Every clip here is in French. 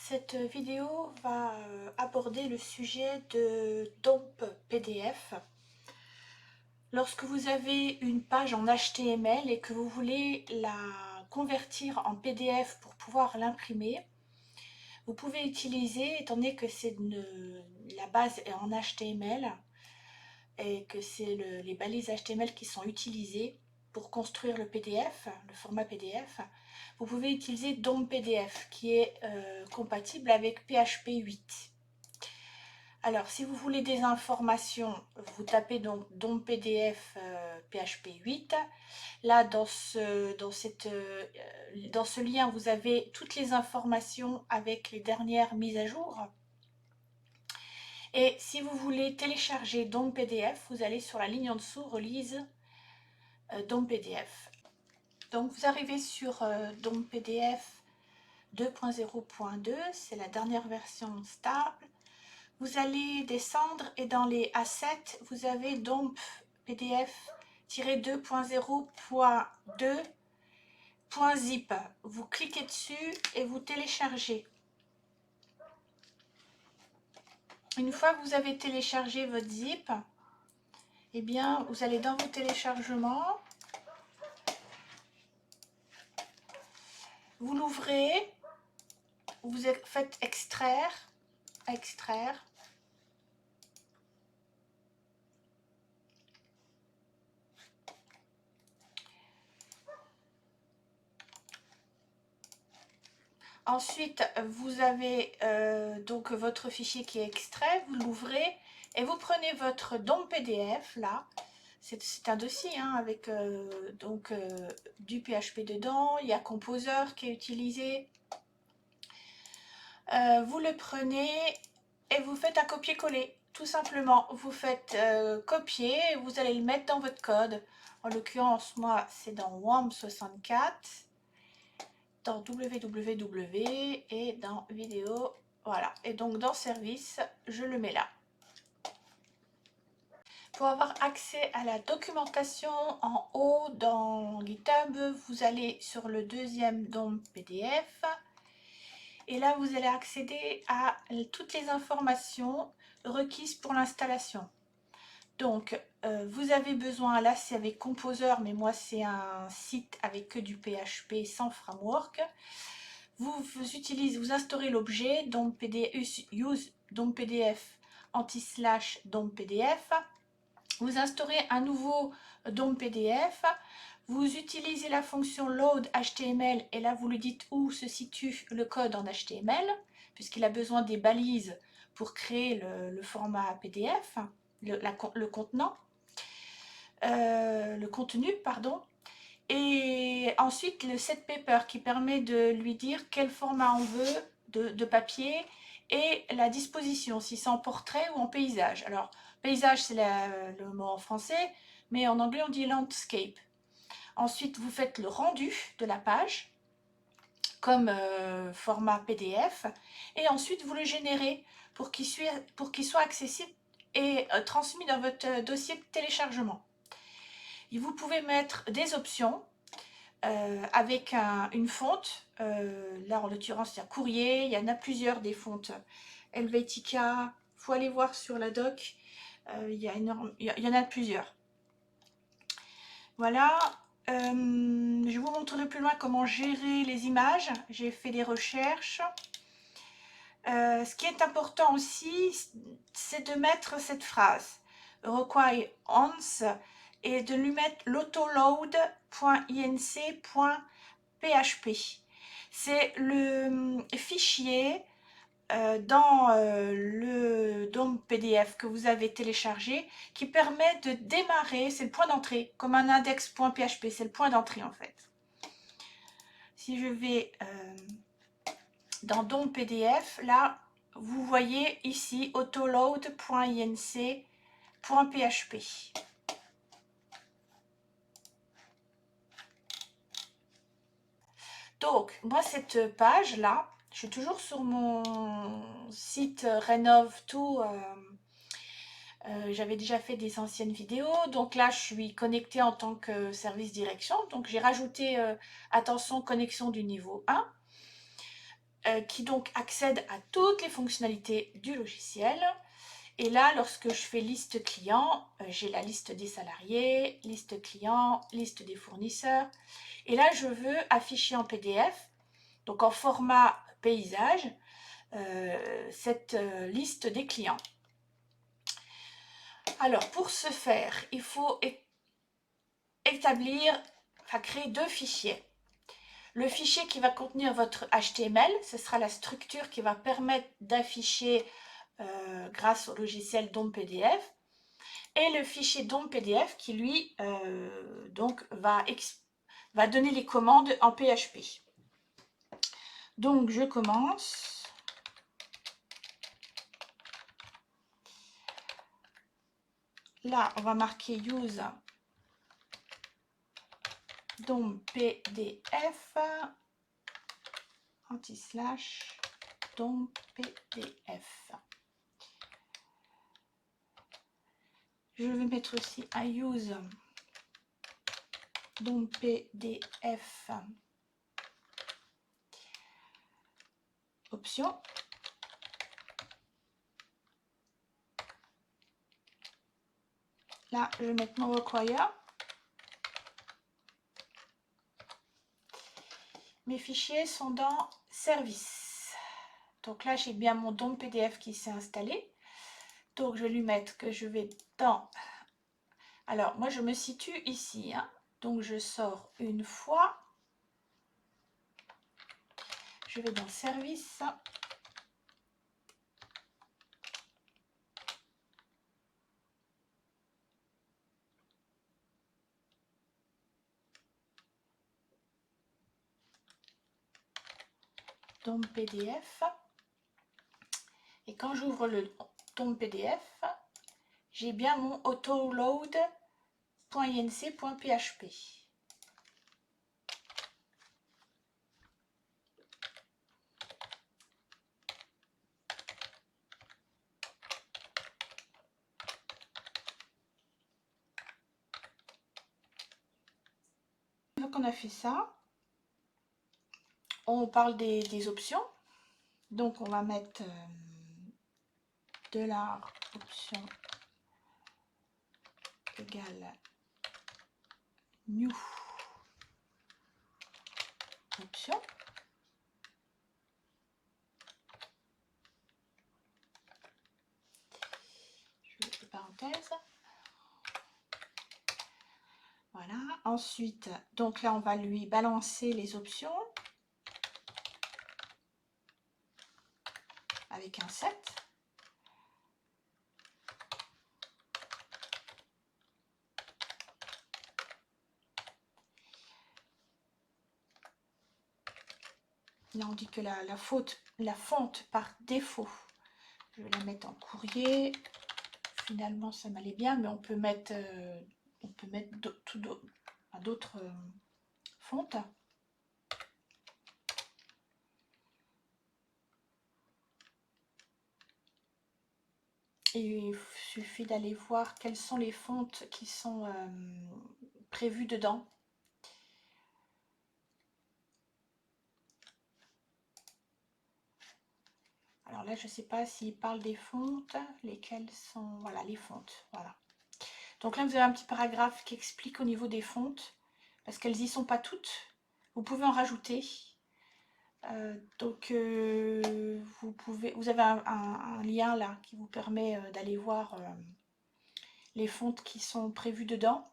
Cette vidéo va aborder le sujet de dump PDF. Lorsque vous avez une page en HTML et que vous voulez la convertir en PDF pour pouvoir l'imprimer, vous pouvez utiliser, étant donné que la base est en HTML et que c'est les balises HTML qui sont utilisées pour construire le PDF, le format PDF, vous pouvez utiliser DOM PDF qui est compatible avec PHP 8. Alors, si vous voulez des informations, vous tapez donc DOM PDF PHP 8. Là, dans ce lien, vous avez toutes les informations avec les dernières mises à jour. Et si vous voulez télécharger DOM PDF, vous allez sur la ligne en dessous, Release DOM PDF. Donc, vous arrivez sur DOM PDF 2.0.2, c'est la dernière version stable. Vous allez descendre et dans les assets, vous avez DOM PDF-2.0.2.zip. Vous cliquez dessus et vous téléchargez. Une fois que vous avez téléchargé votre zip, eh bien, vous allez dans vos téléchargements, vous l'ouvrez, vous faites extraire. Ensuite, vous avez donc votre fichier qui est extrait, vous l'ouvrez et vous prenez votre DOM PDF là. C'est un dossier hein, avec du PHP dedans, il y a Composer qui est utilisé. Vous le prenez et vous faites un copier-coller. Tout simplement, vous faites copier et vous allez le mettre dans votre code. En l'occurrence, moi, c'est dans WAMP64, dans www et dans vidéo. Voilà. Et donc, dans service, je le mets là. Pour avoir accès à la documentation, en haut dans GitHub, vous allez sur le deuxième DOM PDF. Et là, vous allez accéder à toutes les informations requises pour l'installation. Donc, vous avez besoin, là c'est avec Composer, mais moi c'est un site avec que du PHP sans framework. Vous instaurez l'objet DOM PDF, use DOM PDF anti/slash DOM PDF. Vous instaurez un nouveau DOM PDF. Vous utilisez la fonction load HTML et là vous lui dites où se situe le code en HTML puisqu'il a besoin des balises pour créer le format PDF, le contenant, le contenu, pardon. Et ensuite le set paper qui permet de lui dire quel format on veut de papier et la disposition, si c'est en portrait ou en paysage. Alors paysage c'est le mot en français, mais en anglais on dit landscape. Ensuite, vous faites le rendu de la page comme format PDF et ensuite vous le générez pour qu'il soit accessible et transmis dans votre dossier de téléchargement. Et vous pouvez mettre des options avec une fonte. Là, en l'occurrence, il y a Courrier, il y en a plusieurs des fontes Helvetica. Il faut aller voir sur la doc. Il y en a plusieurs. Voilà. Je vous montrerai plus loin comment gérer les images. J'ai fait des recherches. Ce qui est important aussi, c'est de mettre cette phrase require once et de lui mettre l'autoload.inc.php. C'est le fichier dans le DOM PDF que vous avez téléchargé qui permet de démarrer, c'est le point d'entrée, comme un index.php, c'est le point d'entrée en fait. Si je vais dans DOM PDF, là, vous voyez ici autoload.inc.php. Donc, moi, cette page-là, je suis toujours sur mon site Rénove-Tout. J'avais déjà fait des anciennes vidéos. Donc là, je suis connectée en tant que service direction. Donc, j'ai rajouté, attention, connexion du niveau 1. qui donc accède à toutes les fonctionnalités du logiciel. Et là, lorsque je fais liste client, j'ai la liste des salariés, liste client, liste des fournisseurs. Et là, je veux afficher en PDF, donc en format paysage, cette liste des clients. Alors, pour ce faire, il faut créer deux fichiers. Le fichier qui va contenir votre HTML, ce sera la structure qui va permettre d'afficher grâce au logiciel DOM PDF. Et le fichier DOM PDF qui, lui, donc va donner les commandes en PHP. Donc, je commence. Là, on va marquer use DOM PDF anti-slash DOM PDF. Je vais mettre aussi un use DOM PDF option. Là, je vais mettre no require. Mes fichiers sont dans service. Donc là, j'ai bien mon DOM PDF qui s'est installé. Donc, je vais lui mettre que je vais dans... Alors, moi, je me situe ici. Hein. Donc, je sors une fois. Je vais dans service. DOM PDF. Et quand j'ouvre le DOM PDF, j'ai bien mon autoload.inc.php. Une fois qu'on a fait ça, on parle des options. Donc, on va mettre $option égale new option. Je mets des parenthèses. Voilà. Ensuite, donc là, on va lui balancer les options avec un set. Là, on dit que la fonte par défaut, je vais la mettre en courrier. Finalement, ça m'allait bien, mais on peut mettre d'autres fontes. Et il suffit d'aller voir quelles sont les fontes qui sont prévues dedans. Alors là, je ne sais pas s'il parle des fontes, lesquelles sont... Voilà, les fontes, voilà. Donc là, vous avez un petit paragraphe qui explique au niveau des fontes, parce qu'elles n'y sont pas toutes. Vous pouvez en rajouter. Vous avez un lien là qui vous permet d'aller voir les fontes qui sont prévues dedans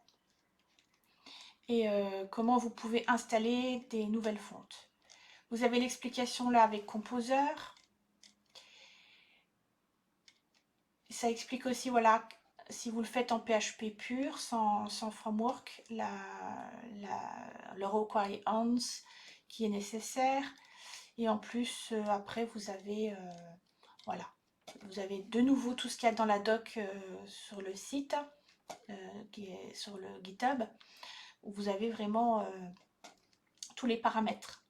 et comment vous pouvez installer des nouvelles fontes. Vous avez l'explication là avec Composer. Ça explique aussi, voilà, si vous le faites en PHP pur, sans framework, le requirements qui est nécessaire. Et en plus, après, vous avez, voilà, vous avez de nouveau tout ce qu'il y a dans la doc sur le site, qui est sur le GitHub, où vous avez vraiment tous les paramètres.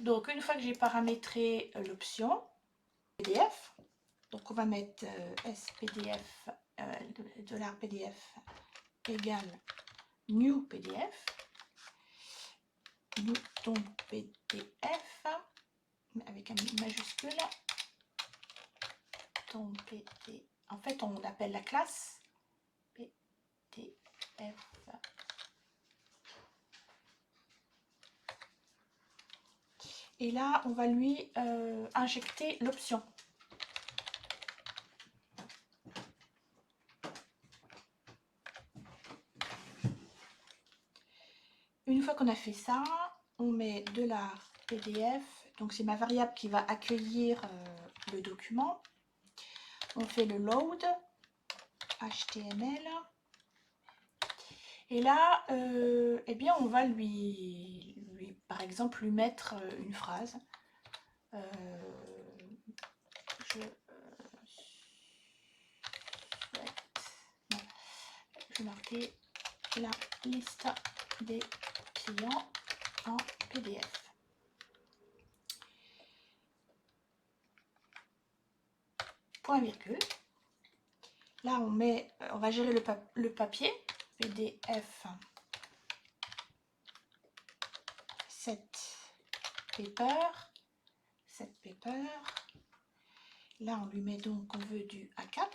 Donc, une fois que j'ai paramétré l'option PDF, donc on va mettre spdf $PDF égale new PDF, new DOM PDF. avec un majuscule. Donc, PD. En fait, on appelle la classe PDF. Et là, on va lui injecter l'option. Une fois qu'on a fait ça, on met $PDF. Donc, c'est ma variable qui va accueillir le document. On fait le load HTML. Et là, eh bien, on va par exemple, lui mettre une phrase. Je vais marquer la liste des clients en PDF. Point virgule. Là, on va gérer le papier. PDF set paper. Là, on lui met donc, on veut du A4.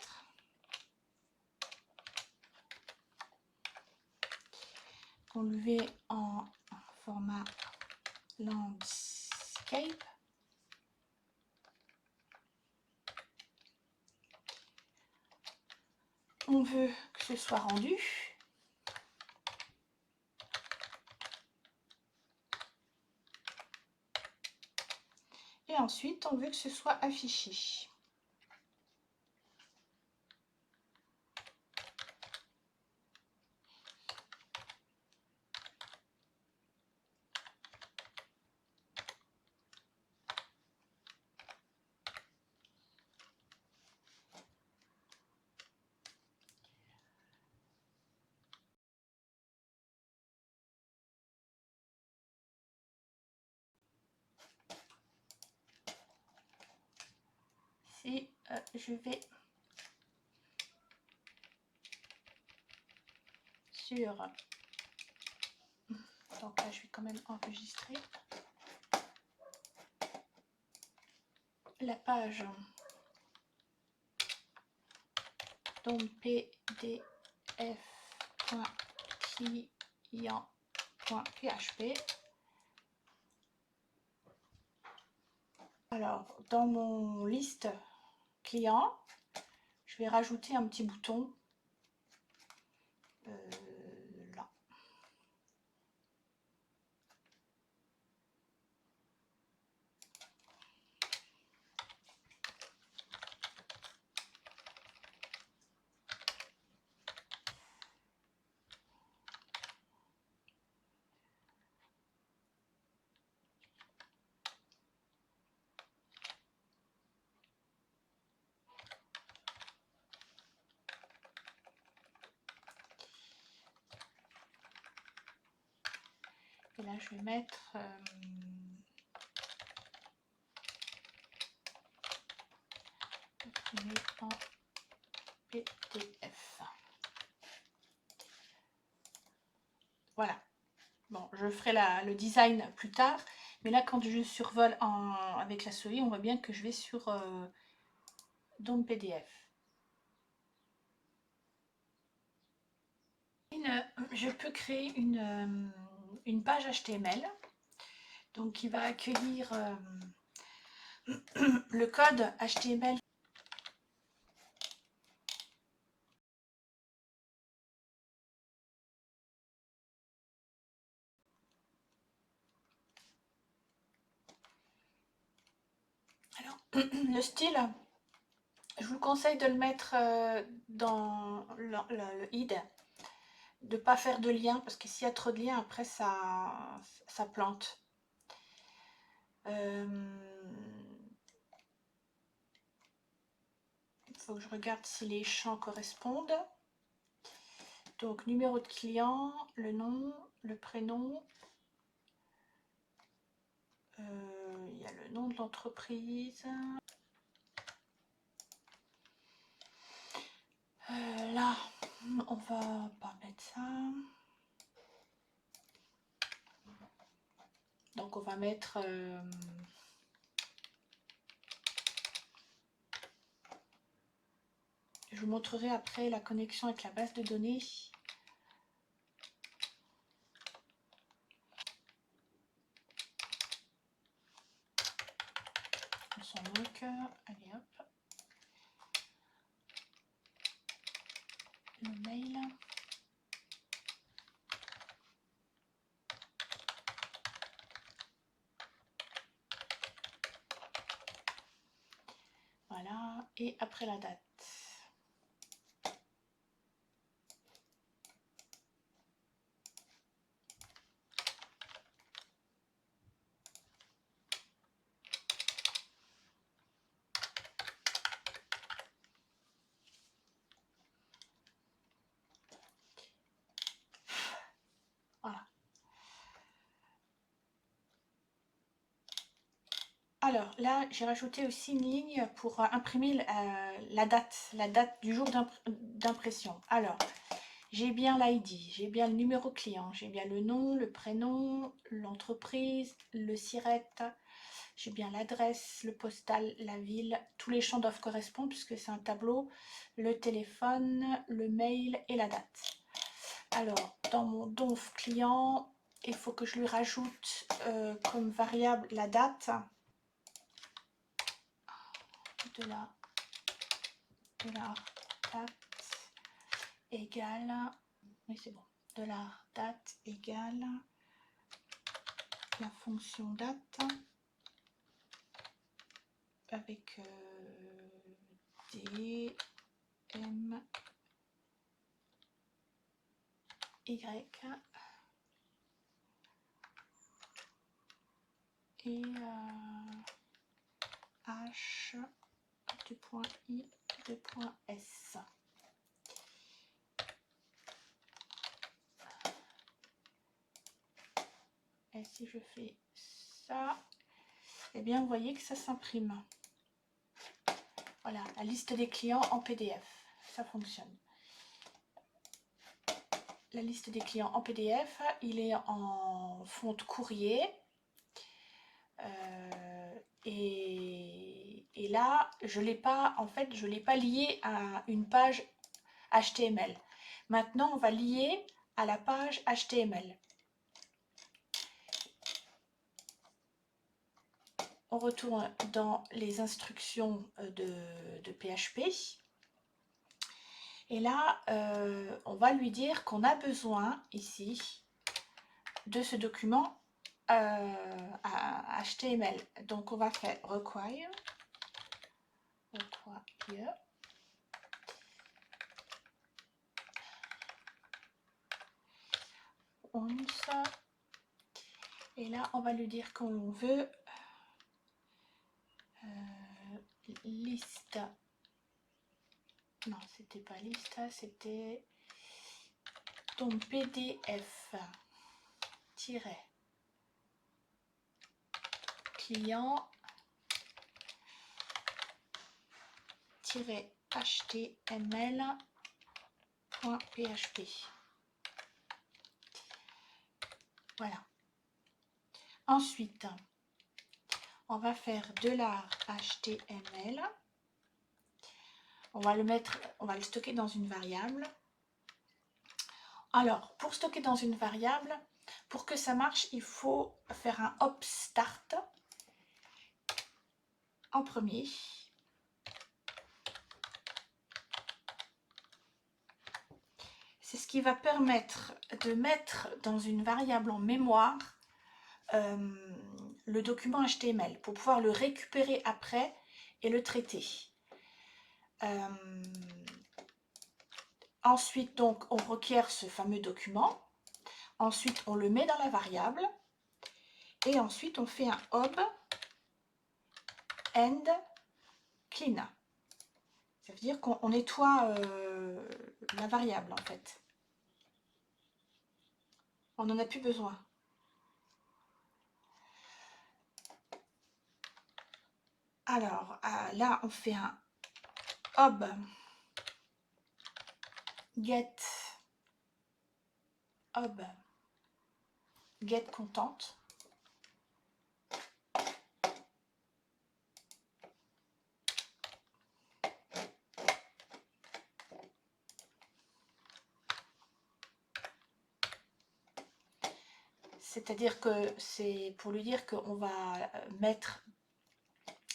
On lui met en format landscape. On veut que ce soit rendu. Et ensuite, on veut que ce soit affiché. Si je vais sur... Donc là, je vais quand même enregistrer la page donc pdf.client.php. Alors, dans mon liste client, je vais rajouter un petit bouton là. Et là, je vais mettre en PDF. Voilà. Bon, je ferai le design plus tard. Mais là, quand je survole avec la souris, on voit bien que je vais sur DOM PDF. Je peux créer une page HTML donc qui va accueillir le code HTML. Alors, le style, je vous conseille de le mettre dans le id, de ne pas faire de lien, parce que s'il y a trop de liens, après ça plante. Il faut que je regarde si les champs correspondent. Donc, numéro de client, le nom, le prénom. Il y a le nom de l'entreprise. Là, on va pas mettre ça. Donc, on va mettre vous montrerai après la connexion avec la base de données. On s'en moque. Allez hop. Le mail. Voilà. Et après la date. Voilà. Alors là, j'ai rajouté aussi une ligne pour imprimer la date du jour d'impression. Alors, j'ai bien l'ID, j'ai bien le numéro client, j'ai bien le nom, le prénom, l'entreprise, le SIRET, j'ai bien l'adresse, le postal, la ville. Tous les champs doivent correspondre puisque c'est un tableau, le téléphone, le mail et la date. Alors, dans mon donf client, il faut que je lui rajoute comme variable la date. De la date égale, oui c'est bon, de la date égale la fonction date avec D, M, Y et H du point I du point S. Et si je fais ça, eh bien vous voyez que ça s'imprime. Voilà, la liste des clients en PDF, ça fonctionne. La liste des clients en PDF, il est en fonte courrier. Et là, je l'ai pas, en fait, je l'ai pas lié à une page HTML. Maintenant, on va lier à la page HTML. On retourne dans les instructions de PHP. Et là, on va lui dire qu'on a besoin ici de ce document HTML. Donc, on va faire require et là on va lui dire qu'on veut liste, non c'était pas liste, c'était ton PDF client html.php. Voilà. Ensuite, on va faire $HTML. On va le stocker dans une variable. Alors, pour stocker dans une variable, pour que ça marche, il faut faire un hop start en premier. C'est ce qui va permettre de mettre dans une variable en mémoire le document HTML pour pouvoir le récupérer après et le traiter. Ensuite, donc, on requiert ce fameux document. Ensuite, on le met dans la variable. Et ensuite, on fait un hop and clean. Ça veut dire qu'on nettoie la variable, en fait. On n'en a plus besoin. Alors, là, on fait un hop get content. c'est-à-dire que c'est pour lui dire qu'on va mettre,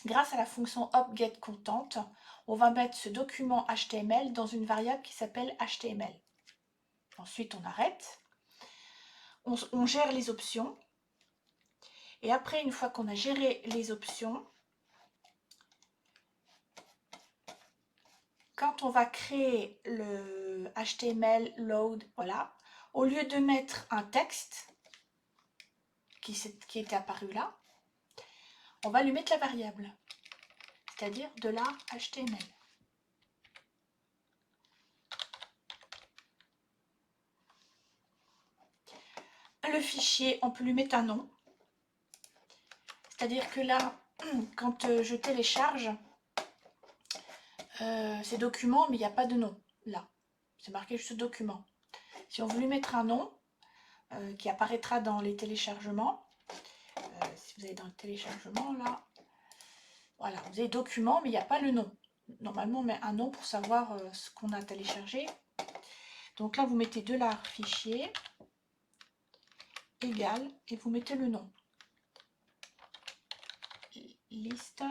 grâce à la fonction obGetContent, on va mettre ce document HTML dans une variable qui s'appelle HTML. Ensuite, on arrête, on gère les options, et après, une fois qu'on a géré les options, quand on va créer le HTML load, voilà, au lieu de mettre un texte qui est apparu là, on va lui mettre la variable, c'est-à-dire de la HTML. Le fichier, on peut lui mettre un nom, c'est-à-dire que là, quand je télécharge ces documents, mais il n'y a pas de nom, là, c'est marqué juste document. Si on veut lui mettre un nom, qui apparaîtra dans les téléchargements, si vous allez dans le téléchargement, là, voilà, vous avez document, mais il n'y a pas le nom. Normalement, on met un nom pour savoir ce qu'on a téléchargé. Donc là, vous mettez $fichier égal et vous mettez le nom. Liste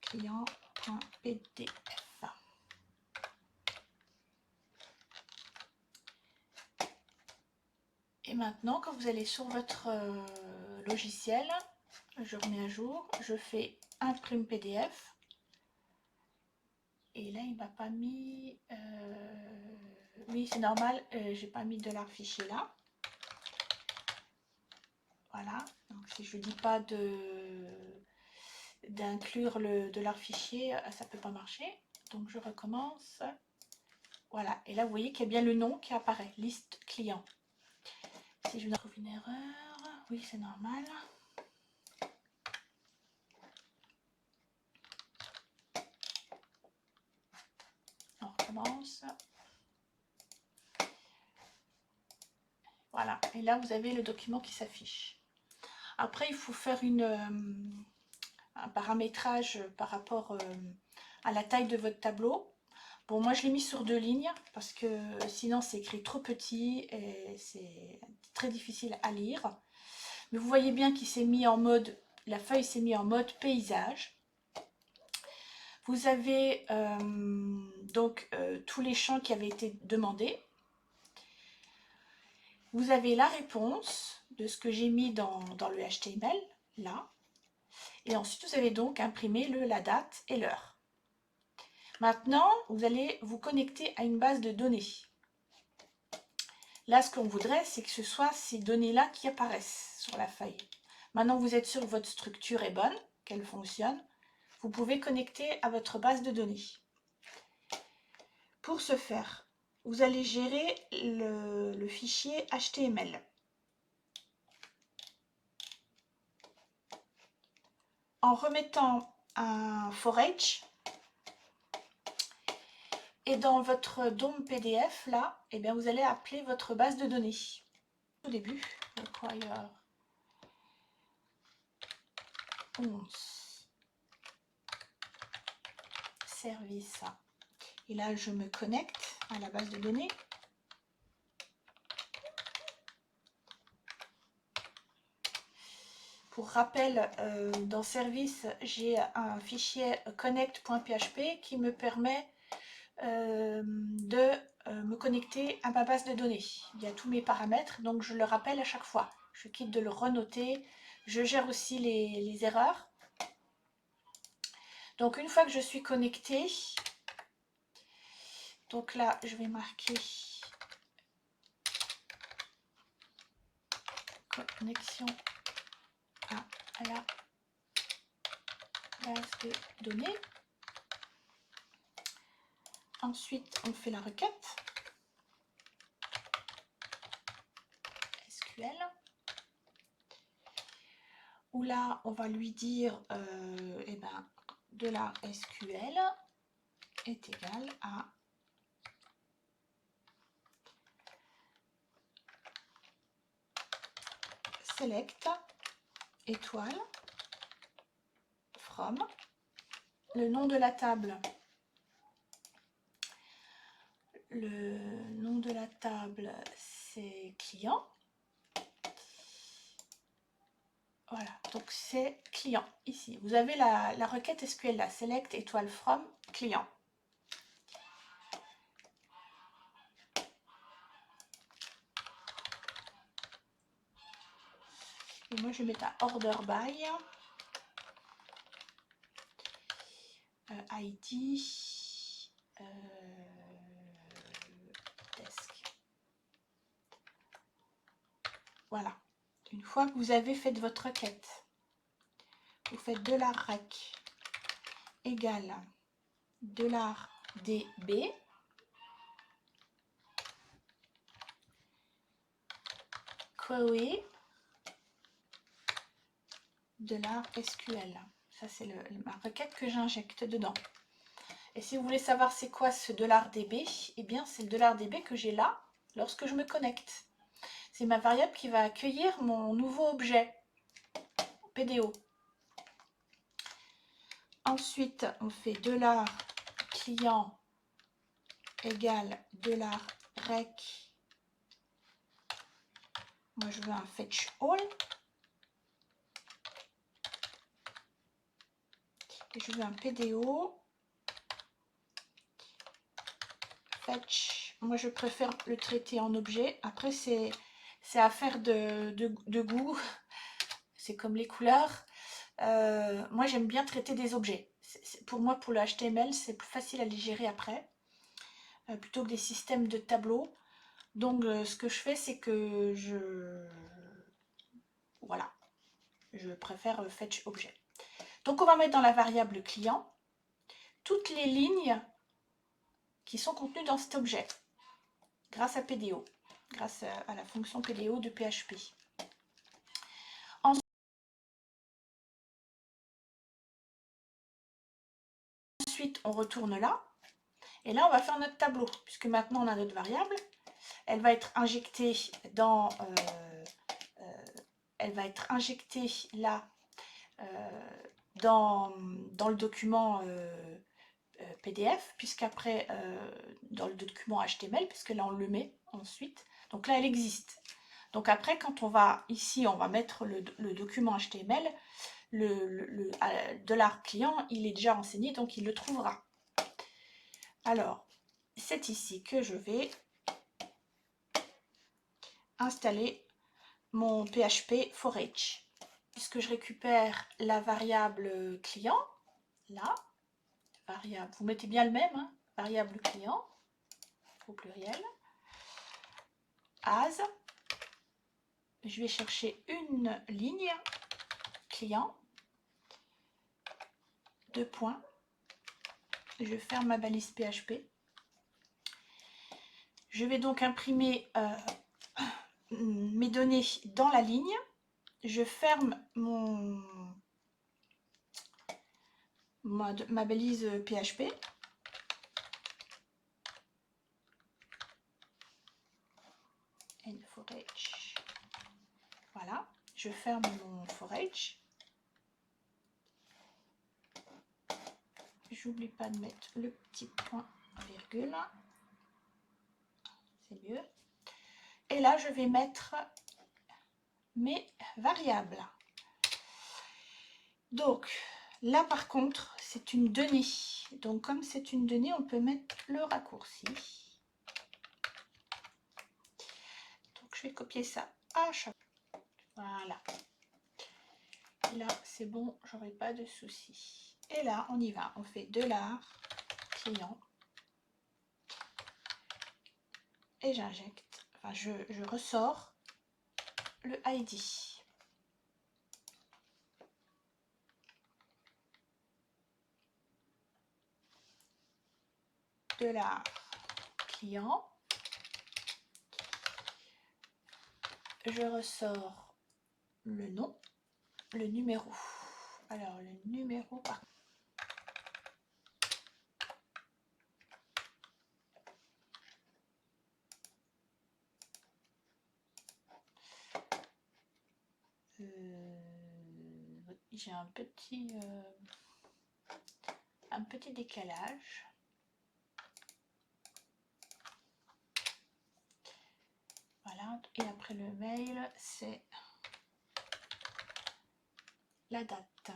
client.pdf. Et maintenant, quand vous allez sur votre logiciel, je remets à jour, je fais imprime PDF. Et là, il m'a pas mis... oui, c'est normal, j'ai pas mis $fichier là. Voilà, donc si je ne dis pas d'inclure le $fichier, ça ne peut pas marcher. Donc je recommence. Voilà, et là vous voyez qu'il y a bien le nom qui apparaît, liste client. Si je trouve une erreur, oui c'est normal. On recommence. Voilà, et là vous avez le document qui s'affiche. Après il faut faire un paramétrage par rapport à la taille de votre tableau. Bon, moi je l'ai mis sur 2 lignes parce que sinon c'est écrit trop petit et c'est très difficile à lire. Mais vous voyez bien qu'il s'est mis en mode, la feuille s'est mise en mode paysage. Vous avez donc tous les champs qui avaient été demandés. Vous avez la réponse de ce que j'ai mis dans le HTML, là. Et ensuite, vous avez donc imprimé la date et l'heure. Maintenant, vous allez vous connecter à une base de données. Là, ce qu'on voudrait, c'est que ce soit ces données-là qui apparaissent sur la feuille. Maintenant que vous êtes sûr que votre structure est bonne, qu'elle fonctionne, vous pouvez connecter à votre base de données. Pour ce faire, vous allez gérer le fichier HTML. En remettant un forage. Et dans votre DOM PDF, là, eh bien, vous allez appeler votre base de données. Au début, require 11 service. Et là, je me connecte à la base de données. Pour rappel, dans service, j'ai un fichier connect.php qui me permet de me connecter à ma base de données. Il y a tous mes paramètres, donc je le rappelle à chaque fois. Je quitte de le renoter. Je gère aussi les erreurs. Donc une fois que je suis connectée, donc là je vais marquer connexion à la base de données. Ensuite, on fait la requête SQL, où là, on va lui dire eh ben, $SQL est égal à select étoile from le nom de la table, le nom de la table, c'est client. Voilà, donc c'est client ici. Vous avez la requête SQL là, select étoile from client. Et moi je vais mettre un order by. ID desk. Voilà. Une fois que vous avez fait votre requête, vous faites $rec égale $db query $SQL. Ça c'est ma requête que j'injecte dedans. Et si vous voulez savoir c'est quoi ce $db, eh bien c'est le $db que j'ai là lorsque je me connecte. C'est ma variable qui va accueillir mon nouveau objet PDO. Ensuite, on fait $client égale $rec. Moi, je veux un fetch all. Et je veux un PDO. Fetch. Moi, je préfère le traiter en objet. Après, c'est affaire de goût. C'est comme les couleurs. Moi, j'aime bien traiter des objets. Pour moi, pour le HTML, c'est plus facile à les gérer après. Plutôt que des systèmes de tableaux. Donc, ce que je fais, c'est que voilà, je préfère fetch objet. Donc, on va mettre dans la variable client toutes les lignes qui sont contenues dans cet objet, grâce à PDO, grâce à la fonction PDO de PHP. Ensuite, on retourne là, et là, on va faire notre tableau, puisque maintenant, on a notre variable. Elle va être injectée dans... elle va être injectée là, dans le document PDF, puisqu'après, dans le document HTML, puisque là, on le met ensuite. Donc là, elle existe. Donc après, quand on va ici, on va mettre le document HTML, le $client, il est déjà renseigné, donc il le trouvera. Alors, c'est ici que je vais installer mon PHP forage, puisque je récupère la variable client, là, variable, vous mettez bien le même, hein, variable client, au pluriel, as, je vais chercher une ligne, client, 2 points, je ferme ma balise PHP, je vais donc imprimer mes données dans la ligne, je ferme ma balise PHP, and forage, voilà, je ferme mon forage, j'oublie pas de mettre le petit point virgule, c'est mieux, et là je vais mettre mes variables. Donc là par contre c'est une donnée, donc comme c'est une donnée on peut mettre le raccourci, donc je vais copier ça à chaque fois, voilà, et là c'est bon, j'aurai pas de soucis. Et là on y va, on fait $client et j'injecte, enfin je ressors le ID. $client, je ressors le nom, le numéro. Alors le numéro par j'ai un petit décalage. mail, c'est la date.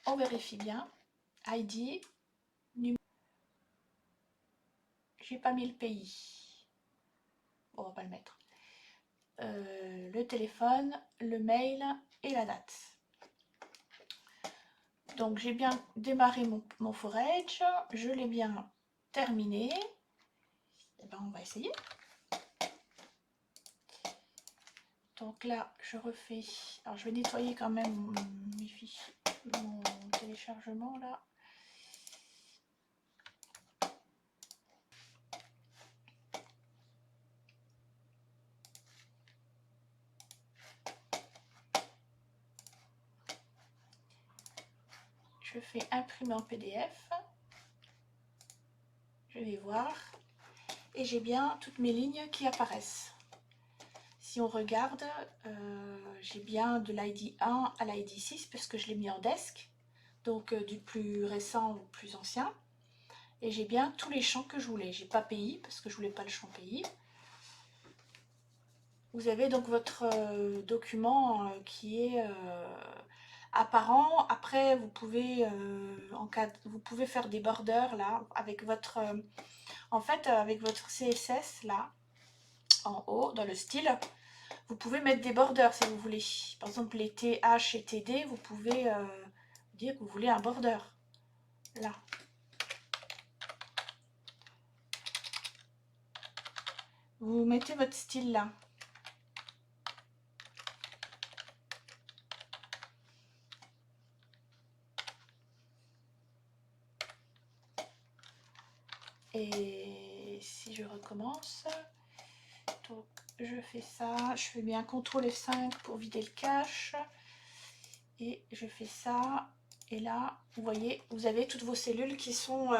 On vérifie bien. ID, numéro. J'ai pas mis le pays. Bon, on va pas le mettre. Le téléphone, le mail et la date. Donc j'ai bien démarré mon forage, je l'ai bien terminé. Et ben on va essayer. Donc là je refais. Alors je vais nettoyer quand même mes fichiers, mon téléchargement là. Je fais imprimer en PDF. Je vais voir. Et j'ai bien toutes mes lignes qui apparaissent. Si on regarde, j'ai bien de l'ID 1 à l'ID 6 parce que je l'ai mis en desk. Donc du plus récent au plus ancien. Et j'ai bien tous les champs que je voulais. J'ai pas pays parce que je voulais pas le champ pays. Vous avez donc votre document qui est apparent. Après, vous pouvez, vous pouvez faire des borders là avec votre, en fait, avec votre CSS là, en haut, dans le style. Vous pouvez mettre des borders si vous voulez. Par exemple, les TH et TD, vous pouvez dire que vous voulez un border là. Vous mettez votre style là. Et si je recommence, donc je fais ça, je fais bien CTRL F5 pour vider le cache. Et je fais ça. Et là, vous voyez, vous avez toutes vos cellules qui sont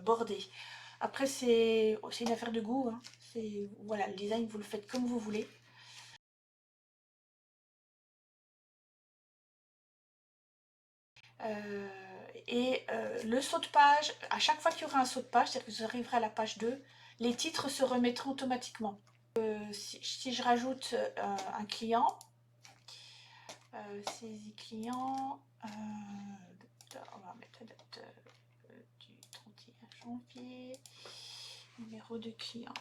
bordées. Après, c'est une affaire de goût. Hein. Voilà, le design, vous le faites comme vous voulez. Le saut de page, à chaque fois qu'il y aura un saut de page, c'est-à-dire que vous arriverez à la page 2, les titres se remettront automatiquement. Si je rajoute un client, saisie client, on va mettre la date du 31 janvier, numéro de client,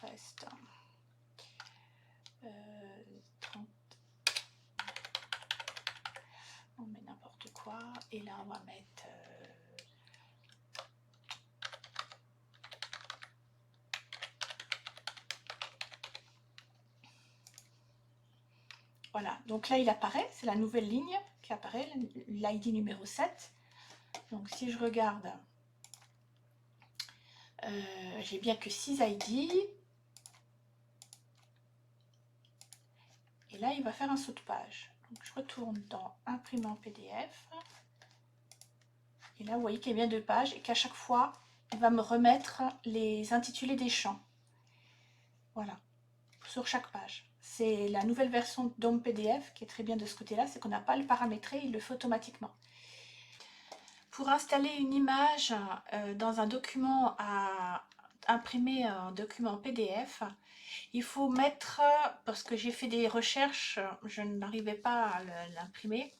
reste 30, on met n'importe quoi, et là on va mettre voilà, donc là il apparaît, c'est la nouvelle ligne qui apparaît, l'ID numéro 7. Donc si je regarde, j'ai bien que 6 ID. Et là il va faire un saut de page. Donc je retourne dans imprimer en PDF. Et là vous voyez qu'il y a bien 2 pages et qu'à chaque fois il va me remettre les intitulés des champs. Voilà, sur chaque page. C'est la nouvelle version de DOM PDF qui est très bien de ce côté-là, c'est qu'on n'a pas à le paramétrer, il le fait automatiquement. Pour installer une image dans un document à imprimer un document PDF, il faut mettre, parce que j'ai fait des recherches, je n'arrivais pas à l'imprimer,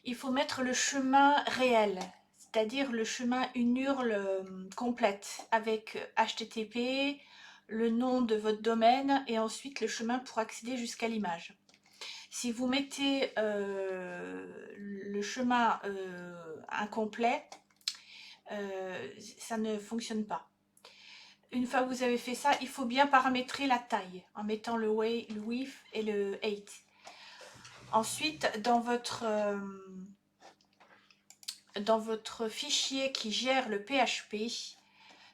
il faut mettre le chemin réel, c'est-à-dire le chemin une URL complète avec HTTP, le nom de votre domaine et ensuite le chemin pour accéder jusqu'à l'image. Si vous mettez le chemin incomplet, ça ne fonctionne pas. Une fois que vous avez fait ça, il faut bien paramétrer la taille en mettant le width et le height. Ensuite, dans votre fichier qui gère le PHP,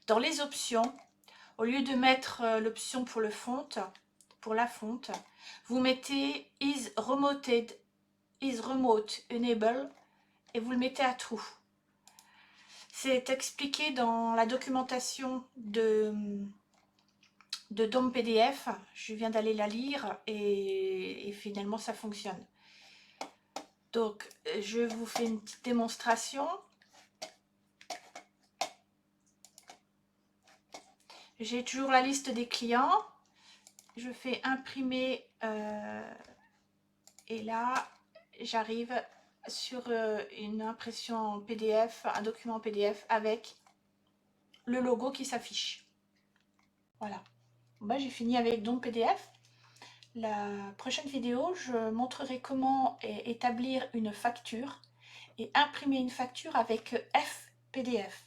dans les options, au lieu de mettre l'option pour le font, pour la fonte, vous mettez is remote enable et vous le mettez à true. C'est expliqué dans la documentation de DOM PDF. Je viens d'aller la lire et finalement ça fonctionne. Donc je vous fais une petite démonstration. j'ai toujours la liste des clients. Je fais imprimer et là, j'arrive sur une impression PDF, un document PDF avec le logo qui s'affiche. Voilà. Bah, j'ai fini avec Don PDF. La prochaine vidéo, je montrerai comment établir une facture et imprimer une facture avec FPDF.